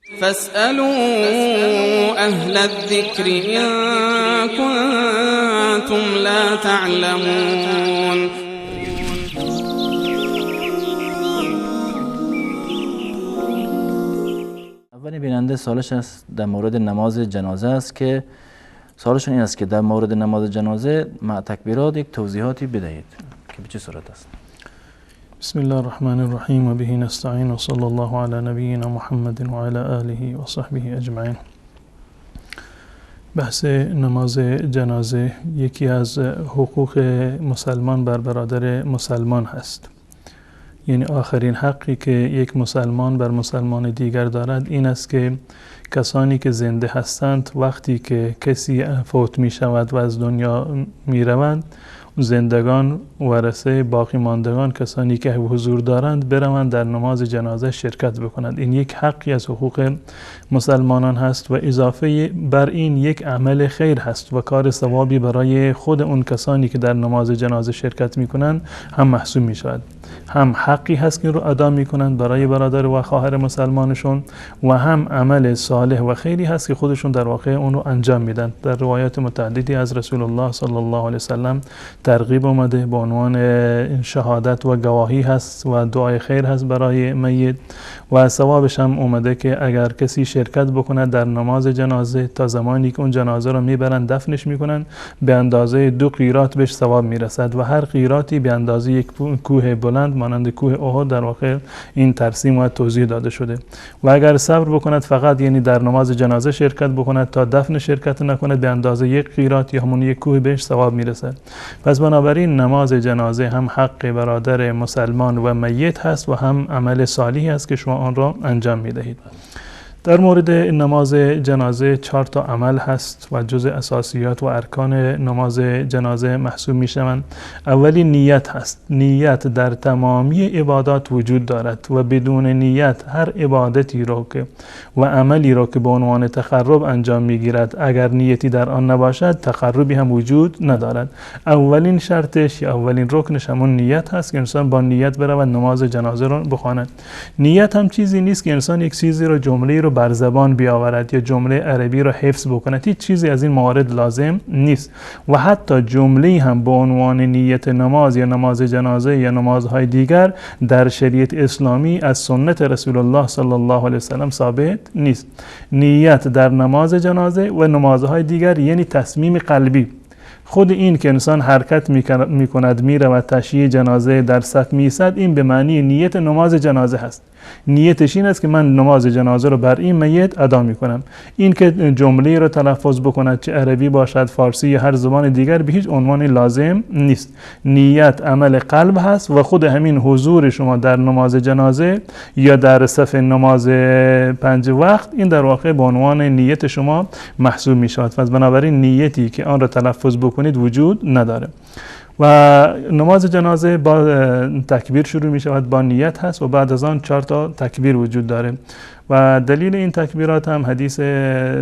فاسألوا أهل الذكر إن كنتم لا تعلمون. اولین بیننده سوالش است در مورد نماز جنازه است که سوالشون این است که در مورد نماز جنازه مع تکبیرات یک توضیحاتی بدهید که به چه صورت است. بسم الله الرحمن الرحیم و به نستعین و صلی الله علی نبینا محمد و علی آله و صحبه اجمعین. بحث نماز جنازه یکی از حقوق مسلمان بر برادر مسلمان هست. یعنی آخرین حقی که یک مسلمان بر مسلمان دیگر دارد این است که کسانی که زنده هستند وقتی که کسی فوت می شود و از دنیا می روند، زندگان ورثه باقی ماندگان کسانی که حضور دارند بروند در نماز جنازه شرکت بکنند. این یک حقی از حقوق مسلمانان هست و اضافه بر این یک عمل خیر هست و کار ثوابی برای خود اون کسانی که در نماز جنازه شرکت میکنند هم محسوب می شود. هم حقی هست که رو ادا میکنند برای برادر و خواهر مسلمانشون و هم عمل صالح و خیری هست که خودشون در واقع اون رو انجام میدن. در روایات متعددی از رسول الله صلی الله علیه وسلم ترغیب اومده به عنوان شهادت و گواهی هست و دعای خیر هست برای میت و ثوابش هم اومده که اگر کسی شرکت بکنه در نماز جنازه تا زمانی که اون جنازه رو میبرن دفنش میکنن به اندازه 2 قیرات بهش ثواب میرسد و هر قیراتی به اندازه یک کوه بلند مانند کوه احد در واقع این ترسیم و توضیح داده شده. و اگر صبر بکند فقط یعنی در نماز جنازه شرکت بکند تا دفن شرکت نکند به اندازه 1 قیرات یا همون 1 کوه بهش ثواب میرسد. پس بنابراین نماز جنازه هم حق برادر مسلمان و میت هست و هم عمل صالحی است که شما آن را انجام میدهید. در مورد نماز جنازه 4 تا عمل هست و جزء اساسیات و ارکان نماز جنازه محسوب می شوند. اولی نیت هست. نیت در تمامی عبادات وجود دارد و بدون نیت هر عبادتی رو که و عملی رو که به عنوان تقرب انجام می گیرد اگر نیتی در آن نباشد تقربی هم وجود ندارد. اولین شرطش یا اولین رکنش همون نیت هست که انسان با نیت برود نماز جنازه رو بخواند. نیت هم چیزی نیست که انسان یک چیزی رو جمله رو بر زبان بیاورد یا جمله عربی رو حفظ بکند. هیچ چیزی از این موارد لازم نیست و حتی جمله هم به عنوان نیت نماز یا نماز جنازه یا نمازهای دیگر در شریعت اسلامی از سنت رسول الله صلی الله علیه وسلم ثابت نیست. نیت در نماز جنازه و نمازهای دیگر یعنی تصمیم قلبی. خود این که انسان حرکت میکند میره و تشییع جنازه در صف میسد این به معنی نیت نماز جنازه هست. نیتش این است که من نماز جنازه رو بر این میت ادا میکنم. این که جمله رو تلفظ بکند چه عربی باشد فارسی یا هر زبان دیگر به هیچ عنوان لازم نیست. نیت عمل قلب هست و خود همین حضور شما در نماز جنازه یا در صف نماز 5 وقت این در واقع به عنوان نیت شما محسوب می شود. پس بنابراین نیتی که آن را تلفظ بکنید وجود نداره. و نماز جنازه با تکبیر شروع می شود، با نیت هست و بعد از آن 4 تا تکبیر وجود داره و دلیل این تکبیرات هم حدیث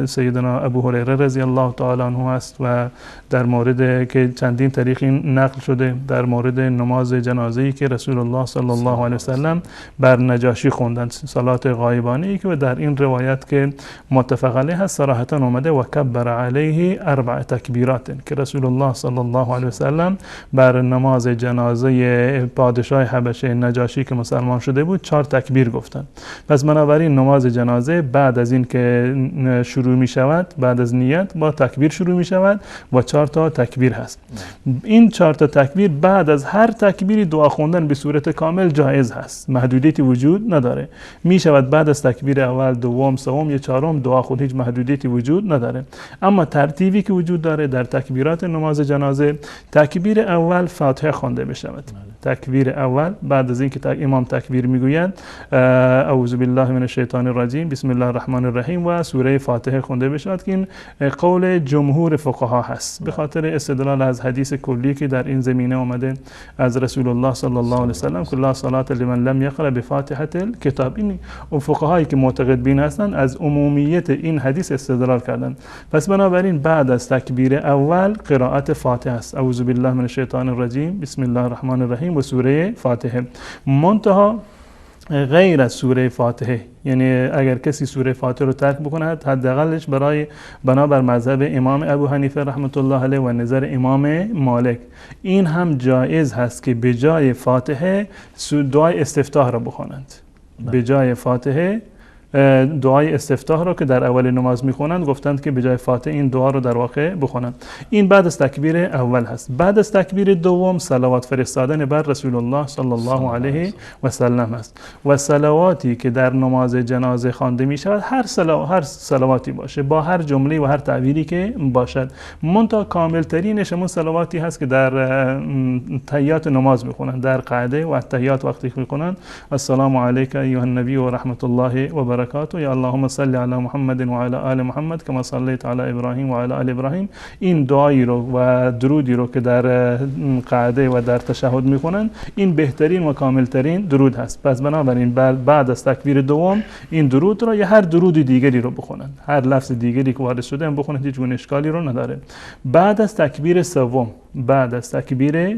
سیدنا ابو هریره رضی الله تعالی عنه است و در مورد که چندین طریق این نقل شده در مورد نماز جنازه‌ای که رسول الله صلی الله علیه وسلم بر نجاشی خوندند، صلات غایبانه ای که در این روایت که متفق علیه هست صراحتا اومده و کبر علیه 4 تکبیرات که رسول الله صلی الله علیه وسلم بر نماز جنازه پادشاه حبشه نجاشی که مسلمان شده بود 4 تکبیر گفتند. پس بنابراین نماز جنازه بعد از این که شروع می شود بعد از نیت با تکبیر شروع می شود و 4 تا تکبیر هست. این 4 تا تکبیر بعد از هر تکبیری دعا خوندن به صورت کامل جایز هست، محدودیتی وجود نداره. می شود بعد از تکبیر اول دوم سوم یا چهارم دعا خود هیچ محدودیتی وجود نداره. اما ترتیبی که وجود داره در تکبیرات نماز جنازه تکبیر اول فاتحه خوانده بشود. تکبیر اول بعد از اینکه امام تکبیر میگوید اعوذ بالله من الشیطان الرجیم بسم الله الرحمن الرحیم و سوره فاتحه خونده بشود که این قول جمهور فقها هست به خاطر استدلال از حدیث کلی که در این زمینه آمده از رسول الله صلی الله علیه و سلم که لا صلات لمن لم یقرأ بفاتحه الکتاب. این فقهایی که معتقد بین هستند از عمومیت این حدیث استدلال کردند. پس بنابراین بعد از تکبیر اول قرائت فاتحه است، اعوذ بالله من الشیطان الرجیم بسم الله الرحمن الرحیم و سوره فاتحه. منتها غیر از سوره فاتحه، یعنی اگر کسی سوره فاتحه رو ترک بکند حداقلش بنابر مذهب امام ابو حنیفه رحمت الله علیه و نظر امام مالک این هم جایز هست که به جای فاتحه دعای استفتاح را بخوانند. به جای فاتحه دعای استفتاح را که در اول نماز میخونند گفتند که به جای فاتحه این دعا رو در واقع بخونند. این بعد از تکبیر اول هست. بعد از تکبیر دوم صلوات فرستادن بر رسول الله صلی الله علیه و سلم است و صلواتی که در نماز جنازه خوانده می شود هر صلواتی باشه با هر جمله و هر تعبیری که باشد، منتها کامل ترینش همون صلواتی هست که در تحیات نماز میخونند، در قعده و تحیات وقتی میخونند السلام علیک ایها النبی و رحمت الله و برکاته یا اللهم صل علی محمد و علی آل محمد کما صلیت علی ابراهیم و علی آل ابراهیم. این دعایی رو و درودی رو که در قعده و در تشهد میخونند این بهترین و کاملترین درود هست. پس بنابراین بعد از تکبیر دوم این درود را یا هر درود دیگری رو بخونند، هر لفظ دیگری که وارد شده هم بخونند، هیچ گونه اشکالی رو نداره. بعد از تکبیر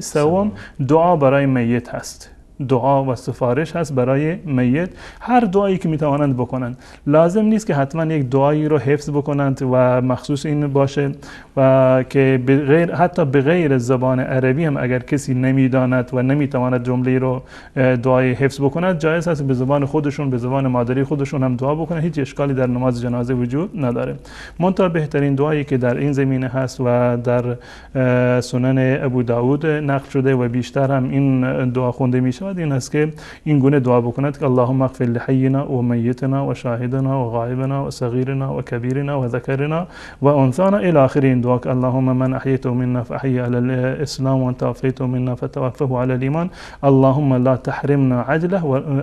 سوم دعا برای میت هست، دعا و سفارش هست برای میت. هر دعایی که میتوانند بکنند، لازم نیست که حتما یک دعایی رو حفظ بکنند و مخصوص این باشه و که حتی به غیر زبان عربی هم اگر کسی نمیداند و نمیتواند جمله رو دعای حفظ بکند جایز هست به زبان خودشون، به زبان مادری خودشون هم دعا بکنند، هیچ اشکالی در نماز جنازه وجود نداره. منتها بهترین دعایی که در این زمینه هست و در سنن ابو داود نقل شده و بیشتر هم این دعا خونده میشه این است که این گونه دعا بکند که اللهم اغفر لحینا و میتنا و شاهدنا و غایبنا و صغیرنا و کبیرنا و ذکرنا و انثانا الی آخر این دعا که اللهم من احییته منا فاحیی علی الاسلام و توفیته منا فتوفه علی الايمان اللهم لا تحرمنا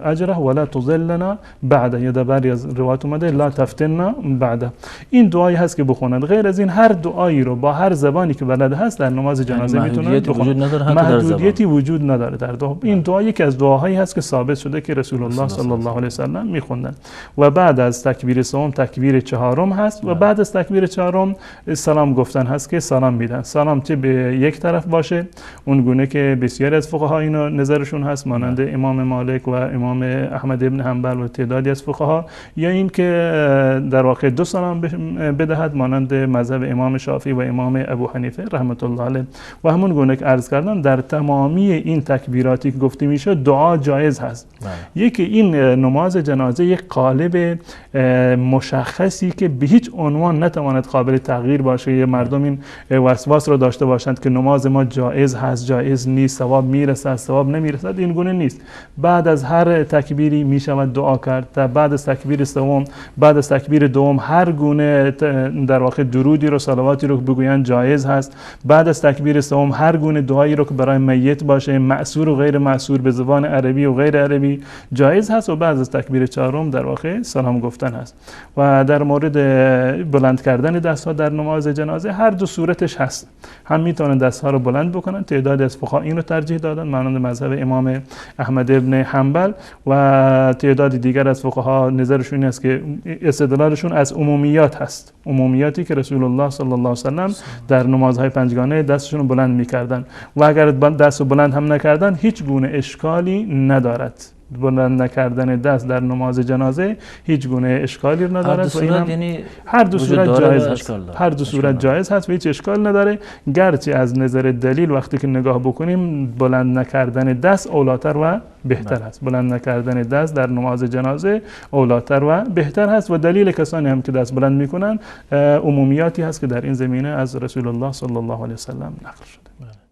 اجره ولا تضلنا بعد. یا در بعضی از روایات اومده لا تفتنا بعد. این دعایی هست که بخونند. غیر از این هر دعایی رو با هر زبانی که بلد هست در نماز جنازه میتونند بخونند. محدودیتی وجود نداره در دعا. این دعایی که از دعاهایی هست که ثابت شده که رسول الله صلی الله علیه و سلم میخوندن. و بعد از تکبیر سوم تکبیر چهارم هست و بعد از تکبیر چهارم سلام گفتن هست که سلام میدن. سلام چه به یک طرف باشه اون گونه که بسیاری از فقها اینا نظرشون هست مانند امام مالک و امام احمد ابن حنبل و تعدادی از فقها، یا این که در واقع دو سلام بدهد مانند مذهب امام شافعی و امام ابو حنیفه رحمت الله علیه. و همون گونه که عرض کردم در تمامی این تکبیراتی که گفته میشه دعا جایز هست. یکی این نماز جنازه یک قالب مشخصی که به هیچ عنوان نتواند قابل تغییر باشه. یه مردم این وسواس رو داشته باشند که نماز ما جایز هست، جایز نیست، ثواب میرسد، ثواب نمیرسد. این گونه نیست. بعد از هر تکبیری میشود دعا کرد. بعد از تکبیر سوم، بعد از تکبیر دوم هر گونه در واقع درودی رو، صلواتی رو بگویند جایز هست. بعد از تکبیر سوم هر گونه دعایی رو که برای میت باشه، معصور و غیر معصور، به زبان عربی و غیر عربی جایز هست. و بعد از تکبیر چهارم در واقع سلام گفتن هست. و در مورد بلند کردن دست‌ها در نماز جنازه هر دو صورتش هست. هم میتونن دست‌ها رو بلند بکنن، تعدادی از فقها این رو ترجیح دادن مانند مذهب امام احمد ابن حنبل و تعدادی دیگر از فقها نظرشون این است که استدلالشون از عمومیات هست، عمومیاتی که رسول الله صلی الله علیه و سلم در نمازهای پنجگانه دستشون رو بلند می‌کردن و اگر دست رو بلند هم نکردن هیچ گونه اشکالی ندارد. بلند نکردن دست در نماز جنازه هیچ گونه اشکالی ندارد و اینم یعنی هر دو صورت جایز هست. هر دو صورت جایز هست و هیچ اشکال نداره. گرچه از نظر دلیل وقتی که نگاه بکنیم بلند نکردن دست اولاتر و بهتر هست. بلند نکردن دست در نماز جنازه اولاتر و بهتر هست و دلیل کسانی هم که دست بلند میکنن عمومیاتی هست که در این زمینه از رسول الله صلی الله علیه و سلم نقل شده.